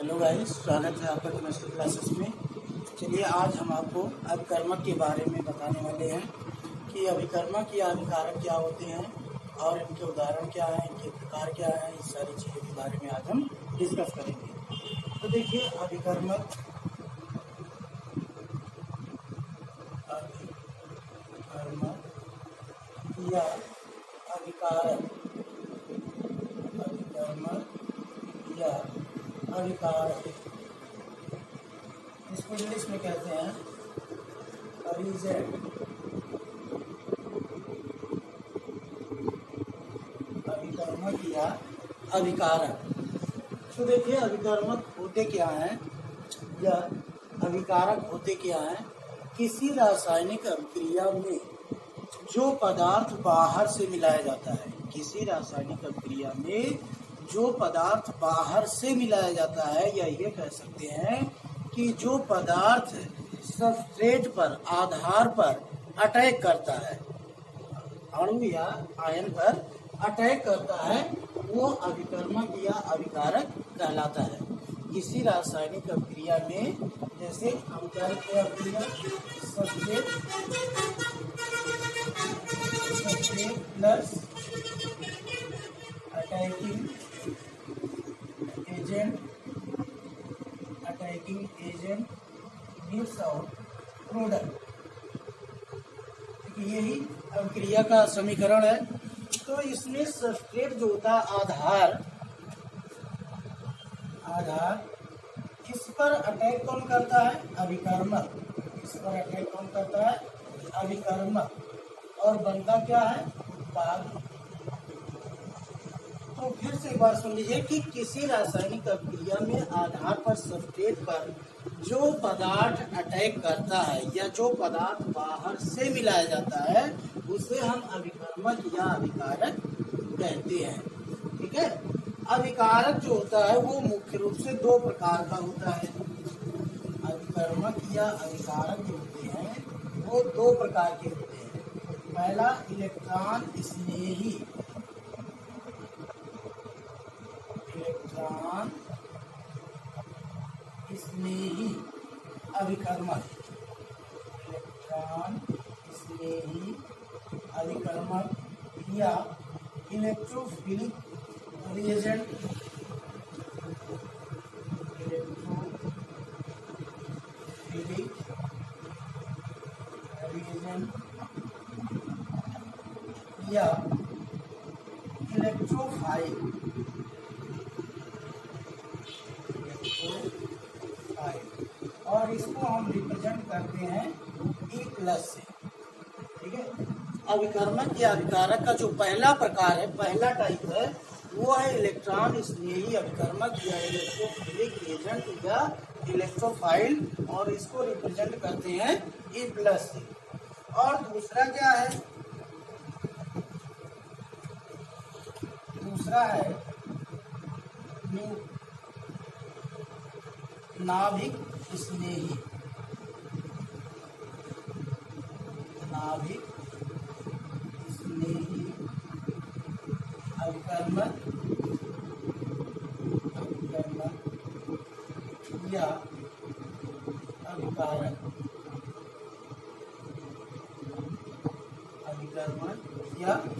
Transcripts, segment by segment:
Hello guys, स्वागत है आपका केमिस्ट्री क्लासेस में। चलिए आज हम आपको अभिकर्मक के बारे में बताने वाले हैं कि अभिकर्मक या अभिकारक क्या होते हैं और इनके उदाहरण क्या हैं, इनके प्रकार क्या हैं। इस सारी चीज़ों के बारे में आज हम डिस्कस करेंगे। तो देखिए, अभिकर्मक या अभिकारक, अभिकर्मक या अभिकारक, इसको इंग्लिश में कहते हैं रीजेंट। अभिकर्मक या अभिकारक। तो देखिए, अभिकर्मक होते क्या हैं या अभिकारक होते क्या हैं। किसी रासायनिक अभिक्रिया में जो पदार्थ बाहर से मिलाया जाता है, किसी रासायनिक अभिक्रिया में जो पदार्थ बाहर से मिलाया जाता है, या ये कह सकते हैं कि जो पदार्थ सबस्ट्रेट पर, आधार पर अटैक करता है, अणु या आयन पर अटैक करता है, वो अभिकर्मक या अभिकारक कहलाता है। किसी रासायनिक अभिक्रिया में, जैसे हम क्या लिखते हैं, अभिक्रिया substrate plus attacking agent gives out product. यही अभिक्रिया का समीकरण है। तो इसमें सबस्ट्रेट जो होता है, आधार, इस पर अटैक कौन करता है, अभिकर्मक। इस पर अटैक कौन करता है, अभिकर्मक। और बनता क्या है, उत्पाद। तो फिर से एक बार सुन लीजिए कि किसी रासायनिक अभिक्रिया में आधार पर, सबस्ट्रेट पर जो पदार्थ अटैक करता है या जो पदार्थ बाहर से मिलाया जाता है, उसे हम अभिकर्मक या अभिकारक कहते हैं। ठीक है। अभिकारक जो होता है वो मुख्य रूप से दो प्रकार का होता है। अभिकर्मक या अभिकारक जो होते हैं वो दो प्रकार के होते हैं। पहला, इलेक्ट्रॉन स्नेही, अभिकर्मक, इलेक्ट्रॉन स्नेही अभिकर्मक या इलेक्ट्रोफिलिक रिएजेंट, या इलेक्ट्रोफाइल, और इसको हम रिप्रेजेंट करते हैं E+ से। ठीक है। अभिकर्मक या अभिकारक का जो पहला प्रकार है, पहला टाइप है, वो है इलेक्ट्रॉन स्नेही अभिकर्मक या इलेक्ट्रोफिलिक एजेंट या इलेक्ट्रोफाइल, और इसको रिप्रेजेंट करते हैं E+ से। और दूसरा क्या है, दूसरा है नाभिक स्नेही, अभिकर्मक या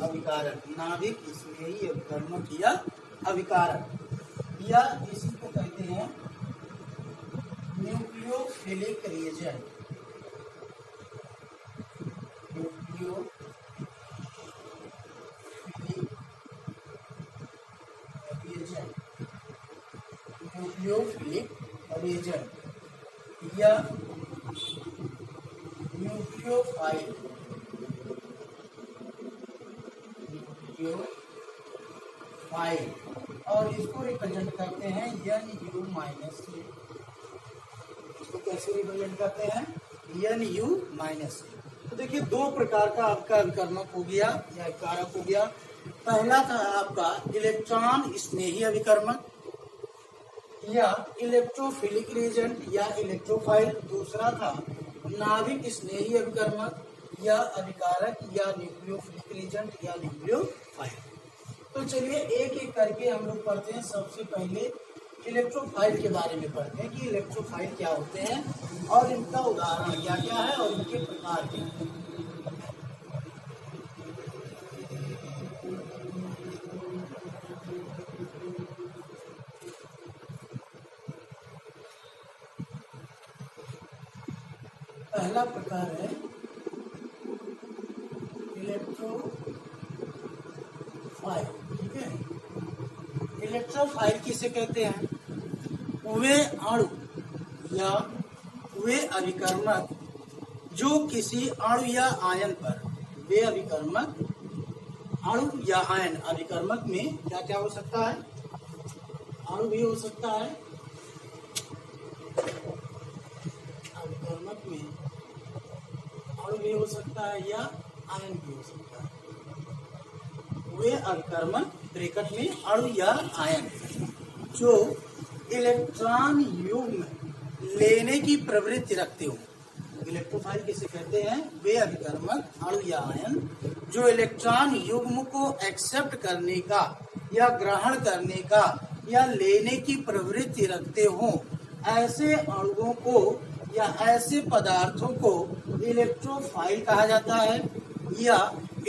अभिकारक, नाभिक स्नेही अभिकर्मक या अभिकारक, या इसी को कहते हैं न्यूक्लियोफिलिक रिएजेंट। न्यूक्लियोफिलिक रिएजेंट या न्यूक्लियोफाइल, और इसको रिप्रेजेंट करते हैं Nu- से। इसको कैसे रिप्रेजेंट करते हैं, Nu-। तो देखिए, दो प्रकार का आपका अभिकर्मक हो गया या अभिकारक हो गया। पहला था आपका इलेक्ट्रॉन स्नेही अभिकर्मक या इलेक्ट्रोफिलिक रिएजेंट या इलेक्ट्रोफाइल। दूसरा था नाभिक स्नेही अभिकर्मक या अभिकारक या न्यूक्लियोफिलिक रिएजेंट या न्यूक्लियोफाइल। तो चलिए एक एक करके हम लोग पढ़ते हैं। सबसे पहले इलेक्ट्रोफाइल के बारे में पढ़ते हैं कि इलेक्ट्रोफाइल क्या होते हैं और इनका उदाहरण क्या क्या है और इनके प्रकार क्या हैं। पहला प्रकार है इलेक्ट्रोफाइल। ठीक है, इलेक्ट्रोफाइल किसे कहते हैं? वे अणु या वे अभिकर्मक जो किसी अणु या आयन पर, वे अभिकर्मक अणु या आयन, अभिकर्मक में क्या क्या हो सकता है? अणु भी हो सकता है, अभिकर्मक में अणु भी हो सकता है या आयन भी हो सकता है। वे अभिकर्मक ब्रैकेट में अणु या आयन जो इलेक्ट्रॉन युग्म लेने की प्रवृत्ति रखते हो। इलेक्ट्रोफाइल किसे कहते हैं? वे अभिकर्मक अणु या आयन जो इलेक्ट्रॉन युग्म को एक्सेप्ट करने का या ग्रहण करने का या लेने की प्रवृत्ति रखते हो। ऐसे अणुओं को या ऐसे पदार्थों को इलेक्ट्रोफाइल कहा जाता है या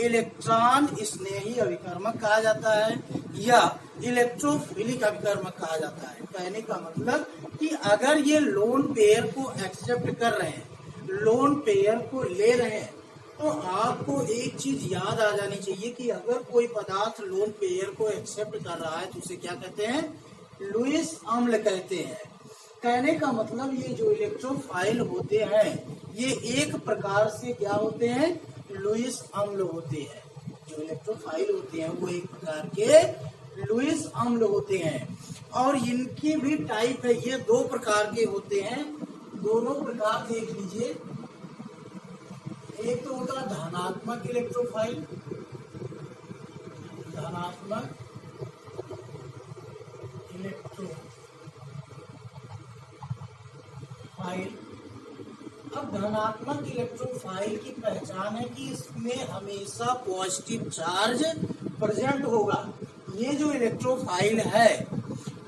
इलेक्ट्रॉन स्नेही अभिकर्मक कहा जाता है या इलेक्ट्रोफिलिक अभिकर्मक कहा जाता है। कहने का मतलब कि अगर ये लोन पेयर को एक्सेप्ट कर रहे हैं, लोन पेयर को ले रहे हैं, तो आपको एक चीज याद आ जानी चाहिए कि अगर कोई पदार्थ लोन पेयर को एक्सेप्ट कर रहा है तो उसे क्या कहते हैं? लुईस अम्ल कहते हैं। कहने का मतलब ये जो इलेक्ट्रोफाइल होते हैं ये एक प्रकार से क्या होते हैं? लुईस अम्ल होते हैं। जो इलेक्ट्रोफाइल होते हैं वो एक प्रकार के लुईस अम्ल होते हैं और इनकी भी टाइप है। ये दो प्रकार के होते हैं, दोनों प्रकार देख लीजिए। एक तो होता है धनात्मक इलेक्ट्रोफाइल, धनात्मक इलेक्ट्रोफाइल। अब धनात्मक इलेक्ट्रोफाइल की पहचान है कि इसमें हमेशा पॉजिटिव चार्ज प्रेजेंट होगा। ये जो इलेक्ट्रोफाइल है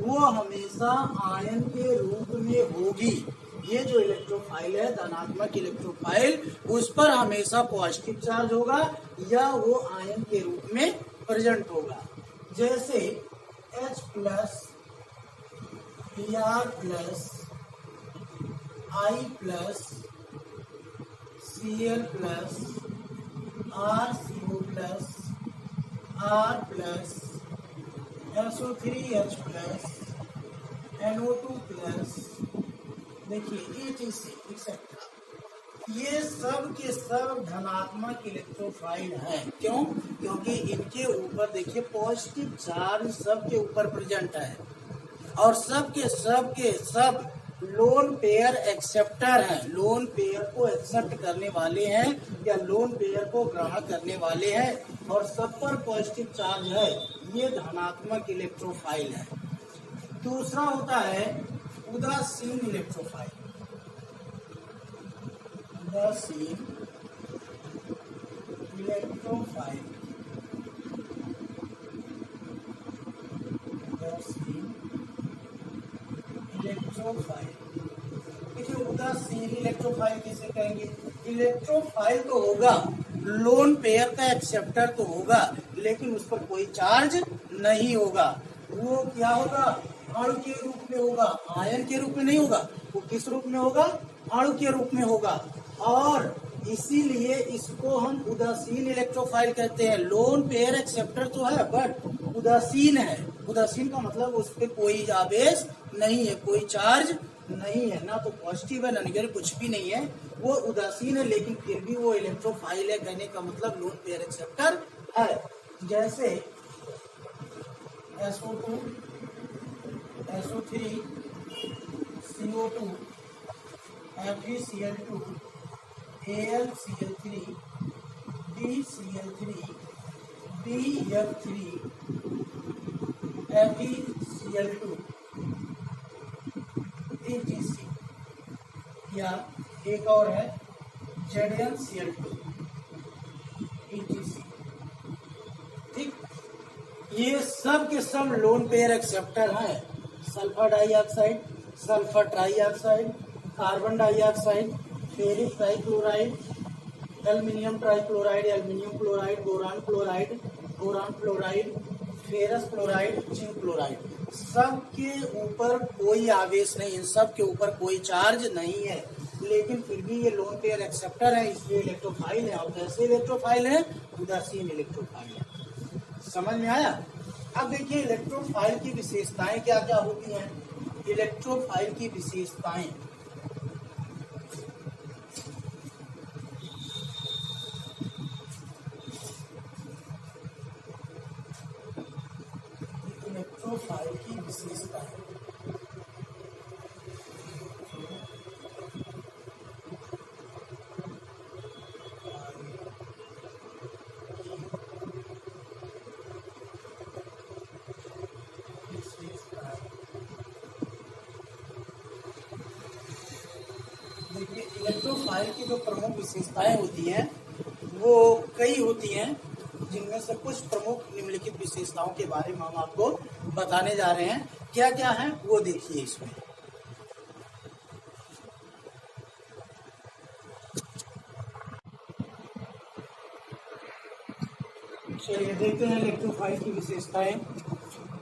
वो हमेशा आयन के रूप में होगी। ये जो इलेक्ट्रोफाइल है धनात्मक इलेक्ट्रोफाइल, उस पर हमेशा पॉजिटिव चार्ज होगा या वो आयन के रूप में प्रेजेंट होगा। जैसे H+, Br+, I+, Cl+, RCO+, R+, SO3H+, NO2+, देखिए etc. ये सब के सब धनात्मक इलेक्ट्रोफाइल हैं। क्यों? क्योंकि इनके ऊपर देखिए पॉजिटिव चार्ज सबके ऊपर प्रेजेंट है और सब लोन पेयर एक्सेप्टर हैं, लोन पेयर को एक्सेप्ट करने वाले हैं या लोन पेयर को ग्रहण करने वाले हैं और सब पर पॉजिटिव चार्ज है। ये धनात्मक इलेक्ट्रोफाइल है। दूसरा होता है उदासीन इलेक्ट्रोफाइल। उदासीन इलेक्ट्रोफाइल, देखिए उदासीन इलेक्ट्रोफाइल किसे कहेंगे? इलेक्ट्रोफाइल तो होगा, लोन पेयर का एक्सेप्टर तो होगा, लेकिन उस पर कोई चार्ज नहीं होगा। वो क्या होगा? अणु के रूप में होगा, आयन के रूप में नहीं होगा। वो किस रूप में होगा? अणु के रूप में होगा और इसीलिए इसको हम उदासीन इलेक्ट्रोफाइल कहते हैं। लोन पेयर एक्सेप्टर तो है बट उदासीन है। उदासीन का मतलब उस पर कोई आवेश नहीं है, कोई चार्ज नहीं है, ना तो पॉजिटिव है ना नेगेटिव, कुछ भी नहीं है। वो उदासीन है लेकिन फिर भी वो इलेक्ट्रोफाइल है। कहने का मतलब लोन पेयर एक्सेप्टर है। जैसे SO2, SO3, CO2, FeCl2, AlCl3, BCl3, BF3, FeCl2, ETC या एक और है ZnCl2, ETC। ठीक, ये सब के सब लोन पेयर एक्सेप्टर हैं sulphur dioxide, sulphur trioxide, carbon dioxide, ferric trichloride, aluminium trichloride, aluminium chloride, boron chloride, boron chloride, ferrous chloride, zinc chloride. सबके ऊपर कोई आवेश नहीं, इन सब के ऊपर कोई चार्ज नहीं है, लेकिन फिर भी ये लोन पेयर एक्सेप्टर है, इसलिए इलेक्ट्रोफाइल है। और कैसे इलेक्ट्रोफाइल है? उदासीन इलेक्ट्रोफाइल है। समझ में आया? अब देखिए इलेक्ट्रोफाइल की विशेषताएं क्या क्या होती हैं। इलेक्ट्रोफाइल की विशेषताएं, इलेक्ट्रोफाइल की विशेषताएं, देखिए इलेक्ट्रोफाइल की जो प्रमुख विशेषताएं होती हैं वो कई होती हैं, जिनमें से कुछ प्रमुख निम्नलिखित विशेषताओं के बारे में हम आपको बताने जा रहे हैं। क्या क्या है वो देखिए इसमें। चलिए देखते हैं इलेक्ट्रोफाइल की विशेषताएं।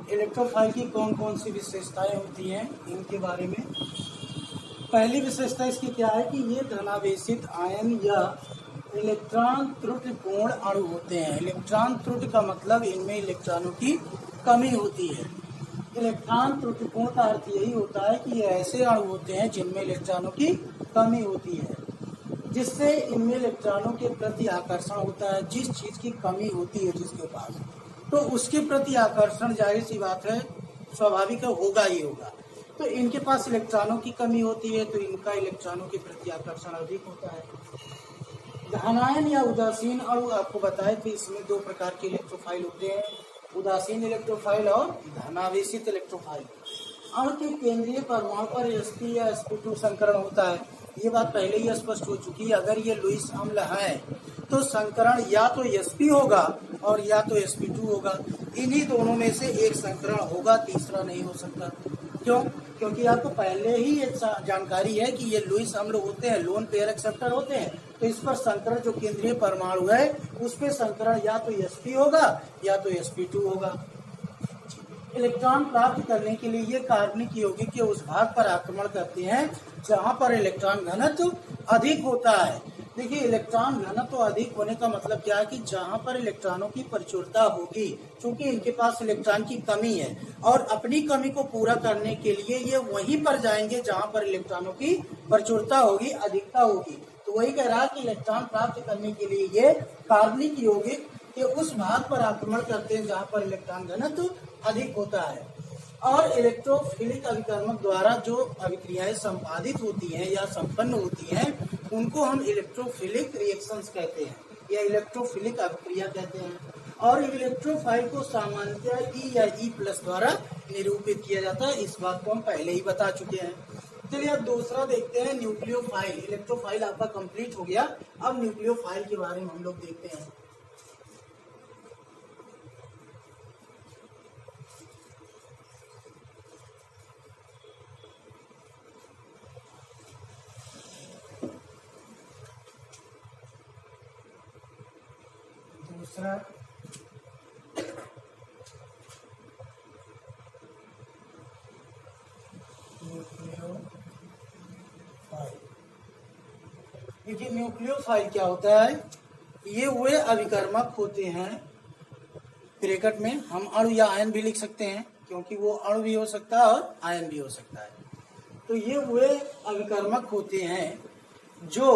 इलेक्ट्रोफाइल की कौन कौन सी विशेषताएं होती हैं इनके बारे में। पहली विशेषता इसकी क्या है कि ये धनावेशित आयन या इलेक्ट्रॉन त्रुटिपूर्ण अणु होते हैं। इलेक्ट्रॉन त्रुटि का मतलब इनमें इलेक्ट्रॉनों की कमी होती है। इलेक्ट्रॉन त्रुटिपूर्ण का अर्थ यही होता है कि ये ऐसे अणु होते हैं जिनमें इलेक्ट्रॉनों की कमी होती है, जिससे इनमें इलेक्ट्रॉनों के प्रति आकर्षण होता है। जिस चीज की कमी होती है जिसके पास, तो उसके प्रति आकर्षण जाहिर सी बात है स्वाभाविक होगा ही होगा। तो इनके पास इलेक्ट्रॉनों की कमी होती है तो इनका इलेक्ट्रॉनों के प्रति आकर्षण अधिक होता है। धनायन या उदासीन अणु आपको बताए थे, इसमें दो प्रकार के इलेक्ट्रोफाइल होते हैं, उदासीन इलेक्ट्रोफाइल और धनावेशित इलेक्ट्रोफाइल। अणु के केंद्रीय परमाणु पर sp या sp2 संकरण होता है। ये बात पहले ही स्पष्ट हो चुकी है। अगर ये लुईस अम्ल है तो संकरण या तो sp होगा और या तो sp2 होगा। इन्हीं दोनों में से एक संकरण होगा, तीसरा नहीं हो सकता। क्यों? क्योंकि आपको पहले ही ये जानकारी है कि ये लुईस अम्ल होते हैं, लोन पेयर एक्सेप्टर होते हैं। तो इस पर संकरण जो केंद्रीय परमाणु है उस पे संकरण या तो sp होगा या तो sp2 होगा। इलेक्ट्रॉन प्राप्त करने के लिए ये कार्बनिक यौगिक के उस भाग पर आक्रमण करते हैं जहां पर इलेक्ट्रॉन घनत्व अधिक होता है। देखिए इलेक्ट्रॉन घनत्व अधिक होने का मतलब क्या है कि जहां पर इलेक्ट्रॉनों की प्रचुरता होगी, क्योंकि इनके पास इलेक्ट्रॉन की कमी है और अपनी कमी को पूरा करने के लिए ये वहीं पर जाएंगे जहां पर इलेक्ट्रॉनों की प्रचुरता होगी, अधिकता होगी। तो वही कह रहा है कि इलेक्ट्रॉन प्राप्त करने के लिए ये कार्बनिक यौगिक के उस भाग पर आक्रमण करते हैं जहां पर इलेक्ट्रॉन घनत्व अधिक होता है। और इलेक्ट्रोफिलिक अभिकर्मक द्वारा जो अभिक्रियाएं संपादित होती हैं या संपन्न होती हैं उनको हम इलेक्ट्रोफिलिक रिएक्शंस कहते हैं या इलेक्ट्रोफिलिक अभिक्रिया कहते हैं। और इलेक्ट्रोफाइल को सामान्यतः E या E+ द्वारा निरूपित किया जाता है। इस बात को हम पहले ही बता चुके हैं। चलिए अब दूसरा देखते हैं, न्यूक्लियोफाइल। इलेक्ट्रोफाइल आपका कंप्लीट हो गया, अब न्यूक्लियोफाइल के बारे में हम लोग देखते हैं। दूसरा देखिए न्यूक्लियोफाइल क्या होता है। ये वे अभिकर्मक होते हैं, ब्रैकेट में हम अणु या आयन भी लिख सकते हैं क्योंकि वो अणु भी हो सकता है और आयन भी हो सकता है। तो ये वे अभिकर्मक होते हैं जो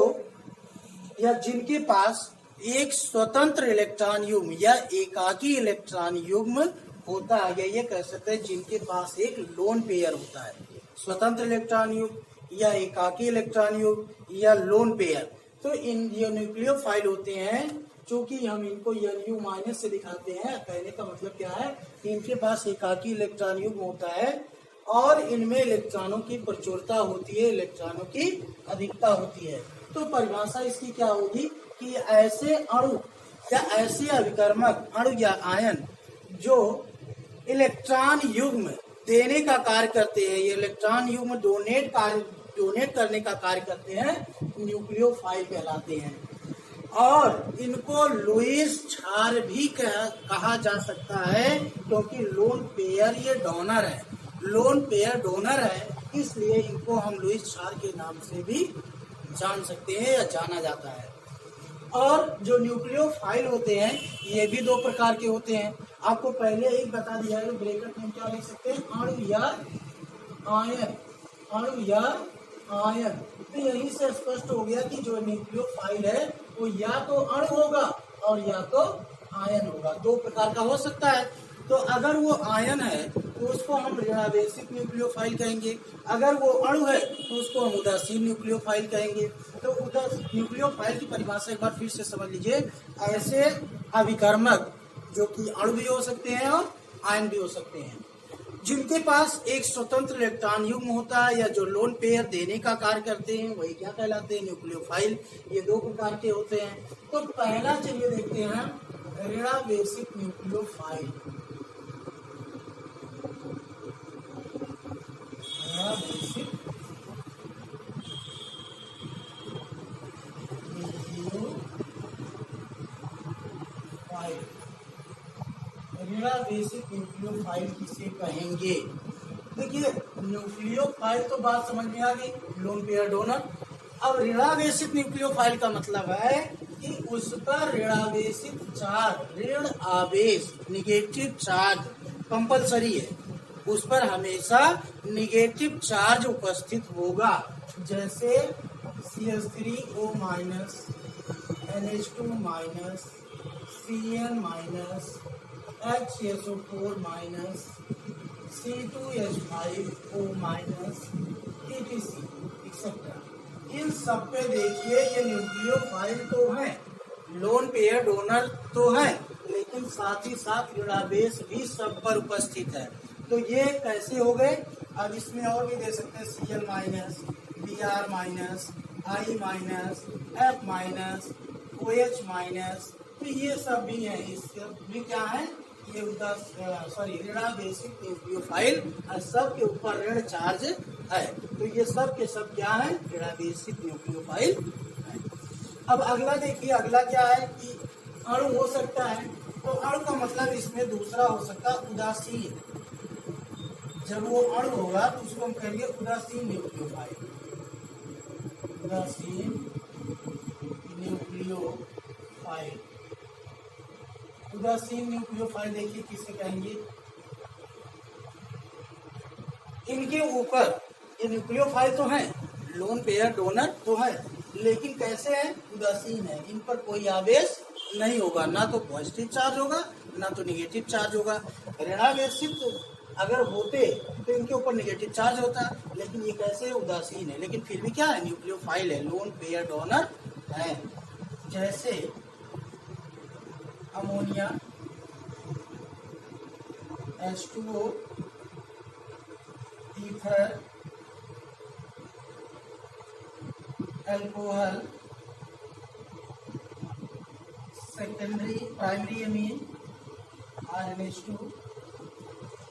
या जिनके पास एक स्वतंत्र इलेक्ट्रॉन युग्म या एकाकी इलेक्ट्रॉन युग्म होता है, या ये कह सकते हैं जिनके पास एक लोन पेयर होता है। स्वतंत्र इलेक्ट्रॉन युग्म या एकाकी इलेक्ट्रॉन युग्म या लोन पेयर। तो इन ये न्यूक्लियोफाइल होते हैं, चूंकि हम इनको Nu- से दिखाते हैं। कहने का मतलब क्या है, इनके पास एकाकी इलेक्ट्रॉन युग्म होता है और इनमें इलेक्ट्रॉनों की प्रचुरता होती है, इलेक्ट्रॉनों की अधिकता होती है। तो परिभाषा इसकी क्या होगी कि ऐसे अणु या ऐसे अभिकर्मक अणु या आयन जो इलेक्ट्रॉन युग्म देने का कार्य करते हैं, ये इलेक्ट्रॉन युग्म डोनेट करने का कार्य करते हैं, न्यूक्लियोफाइल कहलाते हैं। और इनको लुईस क्षार भी कहा जा सकता है, क्योंकि लोन पेयर ये डोनर है, लोन पेयर डोनर है, इसलिए इनको हम लुईस क्षार के नाम से भी जान सकते हैं या जाना जाता है। और जो न्यूक्लियोफाइल होते हैं ये भी दो प्रकार के होते हैं। आपको पहले एक बता दिया है, ब्रैकेट में क्या लिख सकते हैं, अणु या आयन, अणु या आयन। तो यही से स्पष्ट हो गया कि जो न्यूक्लियोफाइल है वो या तो अणु होगा और या तो आयन होगा, दो प्रकार का हो सकता है। तो अगर वो आयन है तो उसको हम ऋणावेशित न्यूक्लियोफाइल कहेंगे, अगर वो अणु है तो उसको हम उदासीन न्यूक्लियोफाइल कहेंगे। तो न्यूक्लियोफाइल की परिभाषा एक बार फिर से समझ लीजिए, ऐसे अभिकर्मक जो कि अणु भी हो सकते हैं और आयन भी हो सकते हैं, जिनके पास एक स्वतंत्र इलेक्ट्रॉन युग्म होता है या जो लोन पेयर देने का कार्य करते हैं, वही क्या कहलाते हैं, न्यूक्लियोफाइल। ये दो प्रकार के होते हैं। तो पहला चलिए देखते हैं ऋणावेशित न्यूक्लियोफाइल। ऋणावेशित न्यूक्लियोफाइल किसे कहेंगे? देखिए न्यूक्लियोफाइल तो बात समझ में आ गई, लोन पेयर डोनर। अब ऋणावेशित न्यूक्लियोफाइल का मतलब है कि उस पर ऋणावेशित चार्ज, ऋण आवेश, निगेटिव चार्ज कंपलसरी है, उस पर हमेशा निगेटिव चार्ज उपस्थित होगा। जैसे CH3O minus, NH2 minus, Cn minus, HCSO4 minus, C2H5O minus, etc etcetera. इन सब पे देखिए ये न्यूक्लियोफाइल तो है, लोन पेयर डोनर तो है, लेकिन साथ ही साथ ऋणावेश भी सब पर उपस्थित है। तो ये कैसे हो गए? अब इसमें और भी दे सकते हैं, Cl minus, Br minus, I minus, F minus, OH minus. तो ये सब भी है, इसके भी क्या है, ये ऋणावेशित न्यूक्लियोफाइल, सब के ऊपर ऋण चार्ज है। तो ये सब के सब क्या है, ऋणावेशित न्यूक्लियोफाइल है। अब अगला देखिए, अगला क्या है कि अणु हो सकता है। तो अणु का मतलब इसमें दूसरा हो सकता है उदासीन। जब वो अणु होगा तो उसको हम कहेंगे उदासीन न्यूक्लियोफाइल, उदासीन न्यूक्लियोफाइल। उदासीन न्यूक्लियोफाइल देखिए किसे कहेंगे, इनके ऊपर ये न्यूक्लियोफाइल तो है, लोन पेयर डोनर तो है, लेकिन कैसे है, उदासीन है। इन पर कोई आवेश नहीं होगा, ना तो पॉजिटिव चार्ज होगा ना तो निगेटिव चार्ज होगा। ऋणावेशित अगर होते तो इनके ऊपर निगेटिव चार्ज होता, लेकिन ये कैसे उदासीन है, लेकिन फिर भी क्या है, न्यूक्लियोफाइल है, लोन पेयर डोनर है। जैसे ammonia, H2O, ether, alcohol, secondary primary amine RNH2,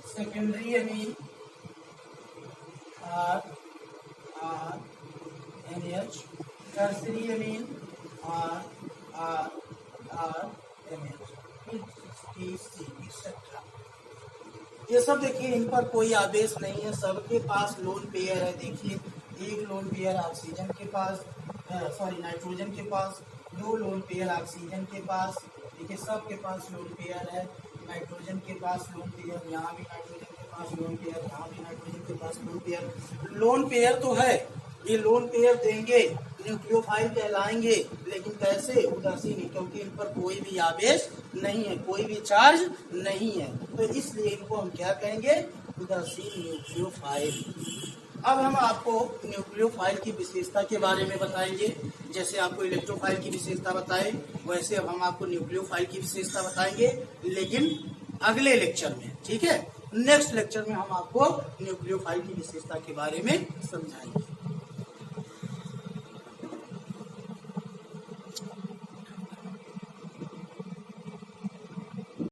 secondary amine RNH, tertiary amine RNH, etcetera. ये सब देखिए इन पर कोई आवेश नहीं है, सबके पास लोन पेयर है। देखिए एक लोन पेयर ऑक्सीजन के पास, नाइट्रोजन के पास, दो लोन पेयर ऑक्सीजन के पास, देखिए सबके पास लोन पेयर है। नाइट्रोजन के पास लोन पेयर, यहाँ भी नाइट्रोजन के पास लोन पेयर, यहाँ भी नाइट्रोजन के पास लोन पेयर। लोन पेयर तो है, ये लोन पेयर देंगे, न्यूक्लियोफाइल कहलाएंगे, लेकिन कैसे, उदासीन है, क्योंकि इन पर कोई भी आवेश नहीं है, कोई भी चार्ज नहीं है। तो इसलिए इनको हम क्या कहेंगे, उदासीन न्यूक्लियोफाइल। अब हम आपको न्यूक्लियोफाइल की विशेषता के बारे में बताएंगे। जैसे आपको इलेक्ट्रोफाइल की विशेषता बताए, वैसे अब हम आपको न्यूक्लियोफाइल की विशेषता बताएंगे, लेकिन अगले लेक्चर में। ठीक है, नेक्स्ट लेक्चर में हम आपको न्यूक्लियोफाइल की विशेषता के बारे में समझाएंगे।